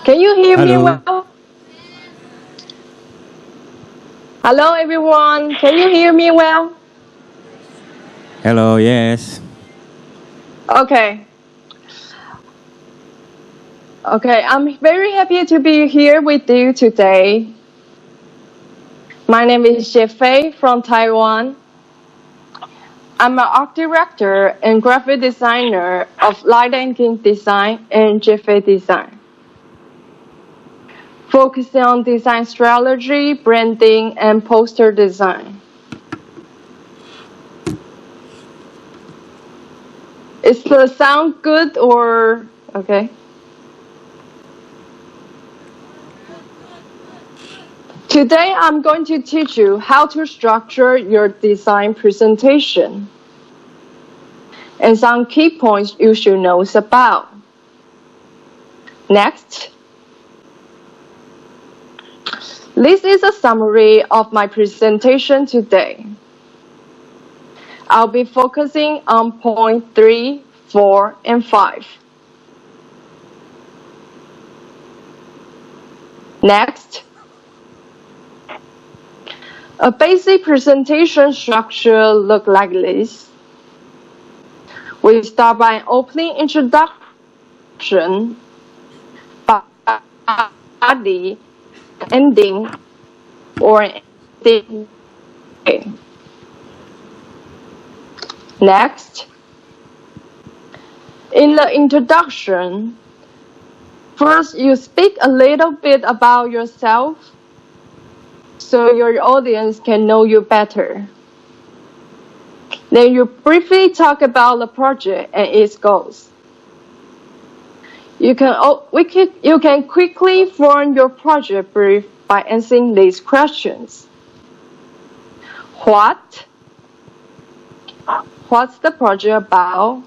Can you hear me Hello. well? Hello, everyone. Can you hear me well? Hello, yes. Okay. Okay, I'm very happy to be here with you today. My name is Jie-Fei from Taiwan. I'm an art director and graphic designer of light engine design and Jie-Fei design, focusing on design strategy, branding, and poster design. Is the sound good or okay? Today, I'm going to teach you how to structure your design presentation and some key points you should know about. Next, this is a summary of my presentation today. I'll be focusing on point 3, 4, and 5. Next, a basic presentation structure looks like this. We start by an opening introduction, body, ending, or ending. Next, in the introduction, first you speak a little bit about yourself so your audience can know you better. Then you briefly talk about the project and its goals. You can quickly form your project brief by answering these questions. What? What's the project about?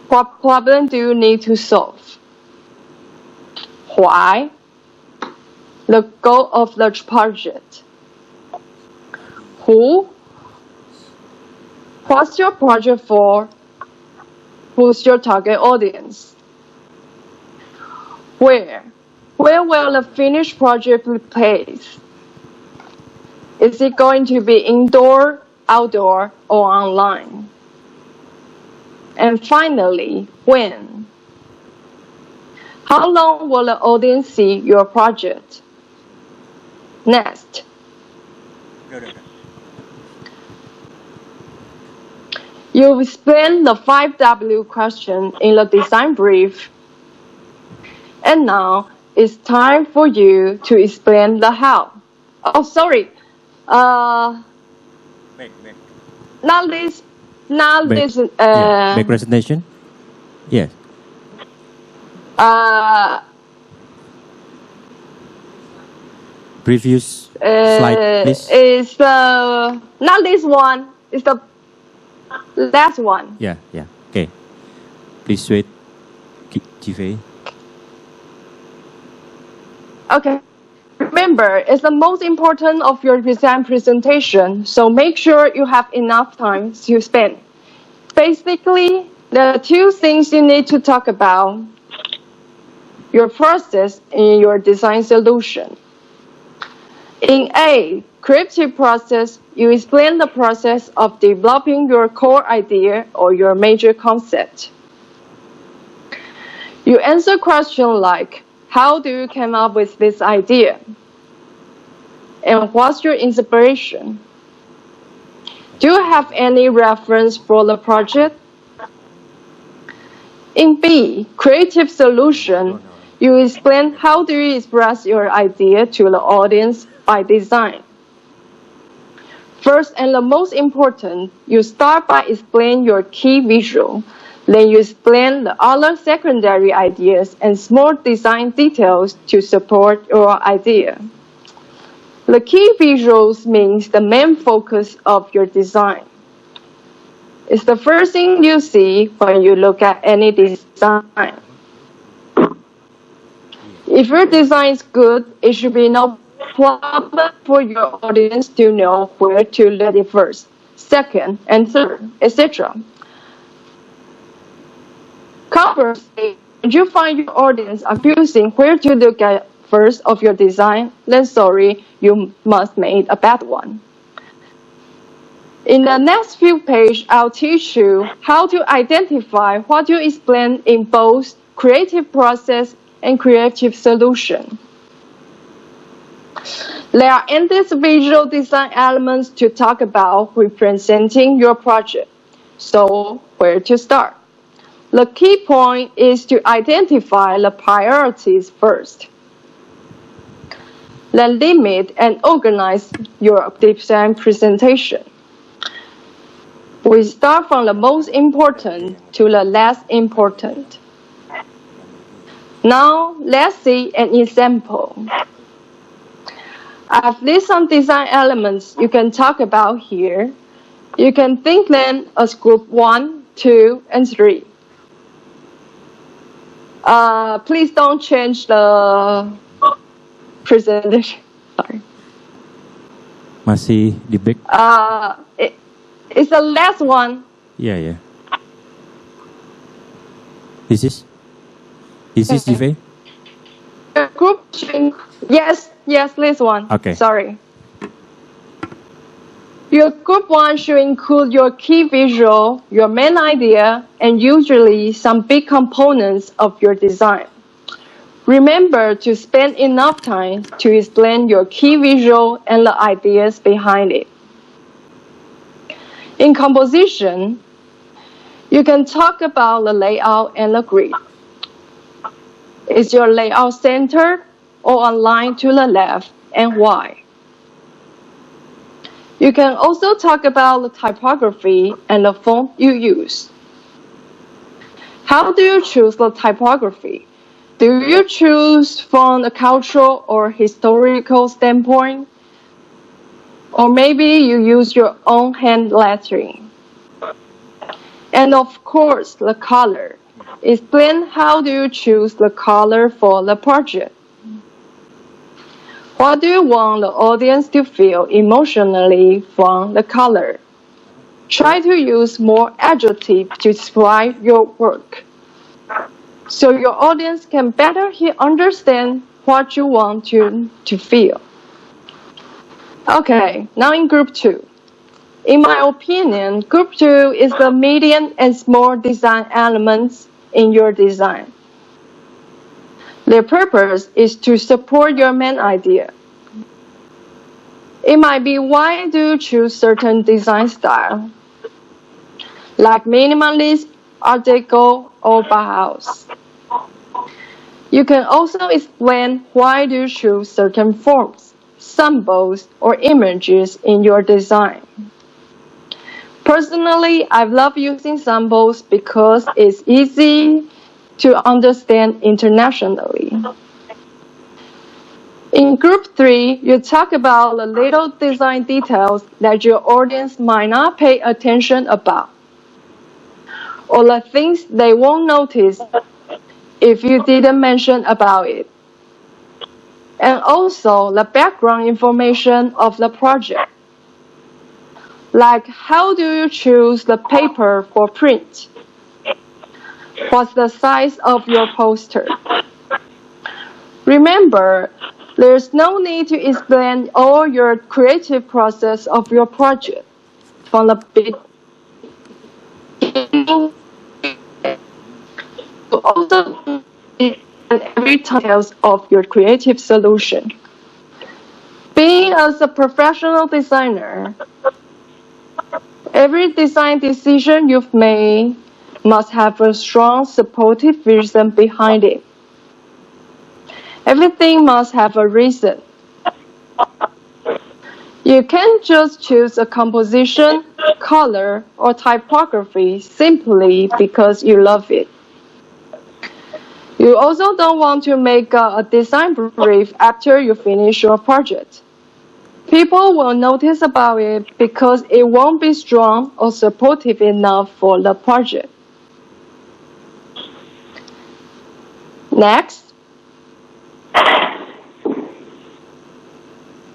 What problem do you need to solve? Why? The goal of the project. Who? What's your project for? Who's your target audience? Where? Where will the finished project be placed? Is it going to be indoor, outdoor, or online? And finally, when? How long will the audience see your project? Next. You explain the 5W question in the design brief. And now it's time for you to explain the how. Oh, sorry. Back. Not this. Not Back. this. Back presentation? Yes. Previous slide, please. Is not this one. It's the last one. Yeah. Okay. Please wait. Jie-Fei. Okay. Remember, it's the most important of your design presentation, so make sure you have enough time to spend. Basically, there are two things you need to talk about: your process and your design solution. In A, creative process, you explain the process of developing your core idea or your major concept. You answer questions like, how do you come up with this idea? And what's your inspiration? Do you have any reference for the project? In B, creative solution, you explain how do you express your idea to the audience by design. First and the most important, you start by explaining your key visual. Then you explain the other secondary ideas and small design details to support your idea. The key visuals means the main focus of your design. It's the first thing you see when you look at any design. If your design is good, it should be no problem for your audience to know where to let it first, second, and third, etc. Conversely, you find your audience are confusing where to look at first of your design, then sorry, you must make a bad one. In the next few pages, I'll teach you how to identify what you explain in both creative process and creative solution. There are endless visual design elements to talk about representing your project. So, where to start? The key point is to identify the priorities first. Then limit and organize your design presentation. We start from the most important to the less important. Now, let's see an example. I've listed some design elements you can talk about here. You can think them as group 1, 2, and 3. Please don't change the presentation. Sorry. Masih di back? It's the last one. Yeah. This is Jie-Fei? Group yes, this one. Okay. Sorry. Your group 1 should include your key visual, your main idea, and usually some big components of your design. Remember to spend enough time to explain your key visual and the ideas behind it. In composition, you can talk about the layout and the grid. Is your layout centered or aligned to the left, and why? You can also talk about the typography and the font you use. How do you choose the typography? Do you choose from a cultural or historical standpoint? Or maybe you use your own hand lettering. And of course, the color. Explain how do you choose the color for the project. What do you want the audience to feel emotionally from the color? Try to use more adjectives to describe your work, so your audience can better understand what you want to feel. Okay, now in group 2. In my opinion, group 2 is the medium and small design elements in your design. Their purpose is to support your main idea. It might be why do you choose certain design style, like minimalist, Art Deco, or Bauhaus. You can also explain why do you choose certain forms, symbols, or images in your design. Personally, I love using symbols because it's easy to understand internationally. In group 3, you talk about the little design details that your audience might not pay attention about, or the things they won't notice if you didn't mention about it. And also the background information of the project. Like how do you choose the paper for print? What's the size of your poster? Remember, there's no need to explain all your creative process of your project from the beginning to also every details of your creative solution. Being as a professional designer, every design decision you've made must have a strong supportive reason behind it. Everything must have a reason. You can't just choose a composition, color, or typography simply because you love it. You also don't want to make a design brief after you finish your project. People will notice about it because it won't be strong or supportive enough for the project. Next.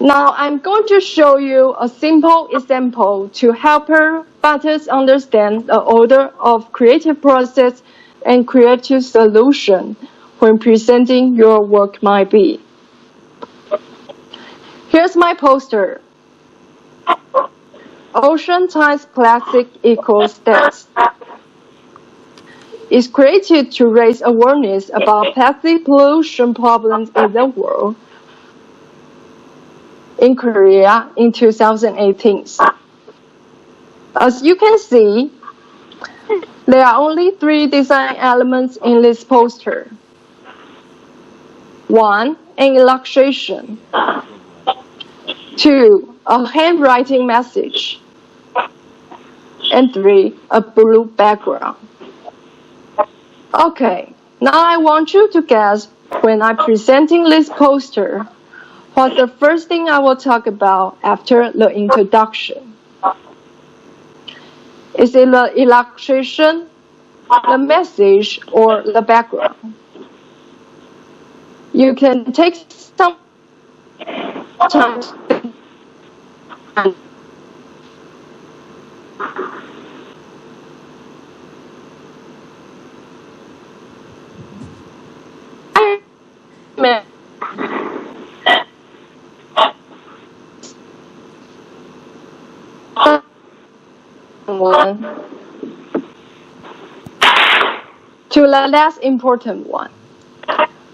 Now I'm going to show you a simple example to help her better understand the order of creative process and creative solution when presenting your work might be. Here's my poster. Ocean tides plastic equals death. It's created to raise awareness about plastic pollution problems in the world in Korea in 2018. As you can see, there are only 3 design elements in this poster. 1. An illustration. 2. A handwriting message. And 3. A blue background. Okay, now I want you to guess when I'm presenting this poster, what's the first thing I will talk about after the introduction? Is it the illustration, the message, or the background? You can take some time to the last important one.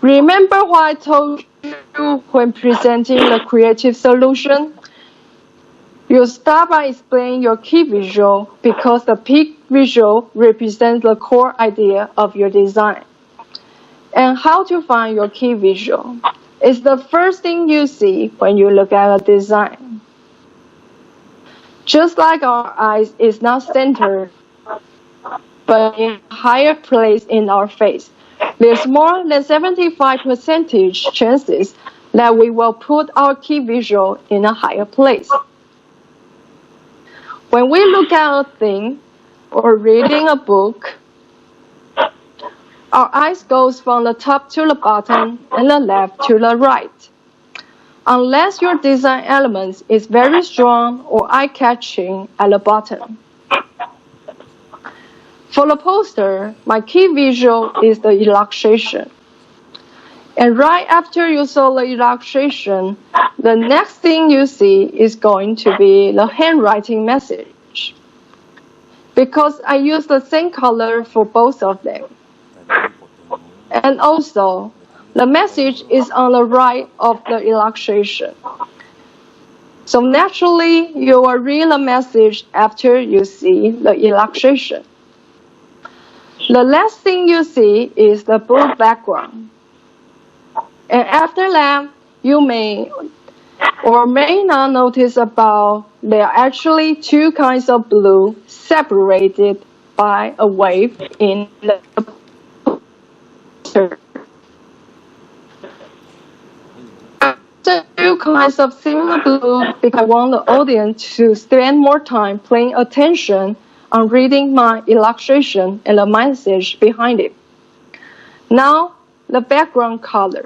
Remember what I told you when presenting the creative solution? You start by explaining your key visual because the peak visual represents the core idea of your design. And how to find your key visual is the first thing you see when you look at a design. Just like our eyes is not centered, but in a higher place in our face, there's more than 75% chances that we will put our key visual in a higher place. When we look at a thing or reading a book, our eyes goes from the top to the bottom and the left to the right. Unless your design element is very strong or eye-catching at the bottom. For the poster, my key visual is the illustration. And right after you saw the illustration, the next thing you see is going to be the handwriting message. Because I use the same color for both of them. And also, the message is on the right of the illustration. So naturally, you will read the message after you see the illustration. The last thing you see is the blue background. And after that, you may or may not notice about there are actually 2 kinds of blue separated by a wave in the poster. 2 kinds of similar blue because I want the audience to spend more time paying attention on reading my illustration and the message behind it. Now, the background color.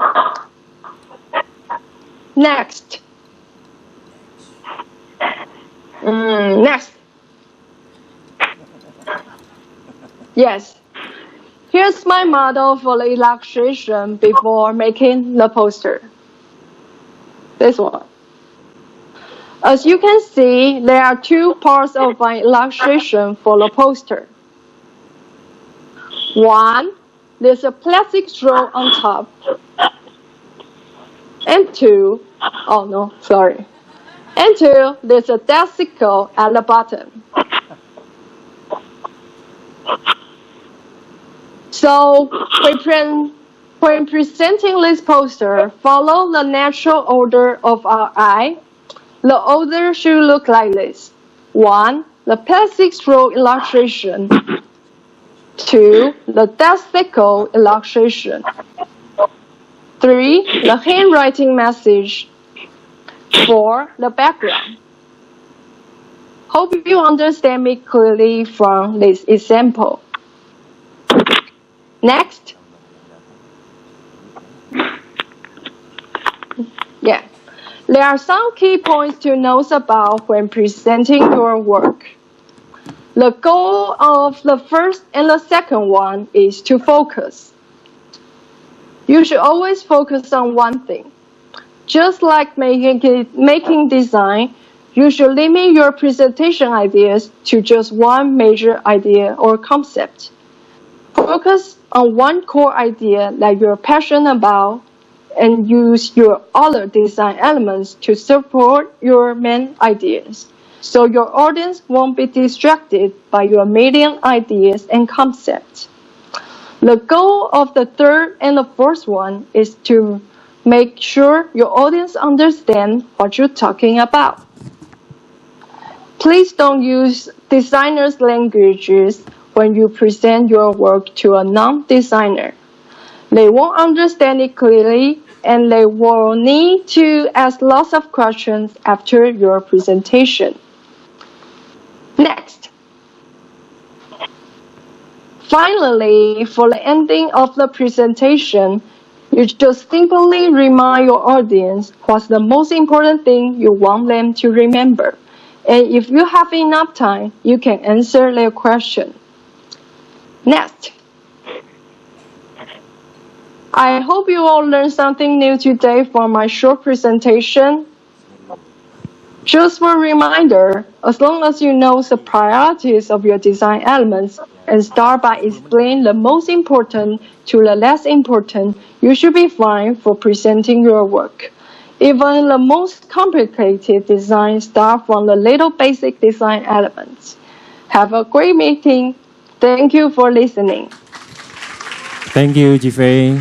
Next. Next. Yes. Here's my model for the illustration before making the poster. This one. As you can see, there are 2 parts of my illustration for the poster. 1, there's a plastic straw on top. And 2, And 2, there's a desiccant at the bottom. So, when presenting this poster, follow the natural order of our eye. The order should look like this. 1, the plastic straw illustration. 2, the desiccant illustration. 3, the handwriting message. 4, the background. Hope you understand me clearly from this example. Next. Yeah. There are some key points to note about when presenting your work. The goal of the first and the second one is to focus. You should always focus on one thing. Just like making design, you should limit your presentation ideas to just one major idea or concept. Focus on one core idea that you're passionate about and use your other design elements to support your main ideas, so your audience won't be distracted by your million ideas and concepts. The goal of the third and the fourth one is to make sure your audience understands what you're talking about. Please don't use designers' languages when you present your work to a non-designer. They won't understand it clearly, and they will need to ask lots of questions after your presentation. Next. Finally, for the ending of the presentation, you just simply remind your audience what's the most important thing you want them to remember. And if you have enough time, you can answer their question. Next. I hope you all learned something new today from my short presentation. Just for a reminder, as long as you know the priorities of your design elements and start by explaining the most important to the less important, you should be fine for presenting your work. Even the most complicated designs start from the little basic design elements. Have a great meeting. Thank you for listening. Thank you, Jie-Fei.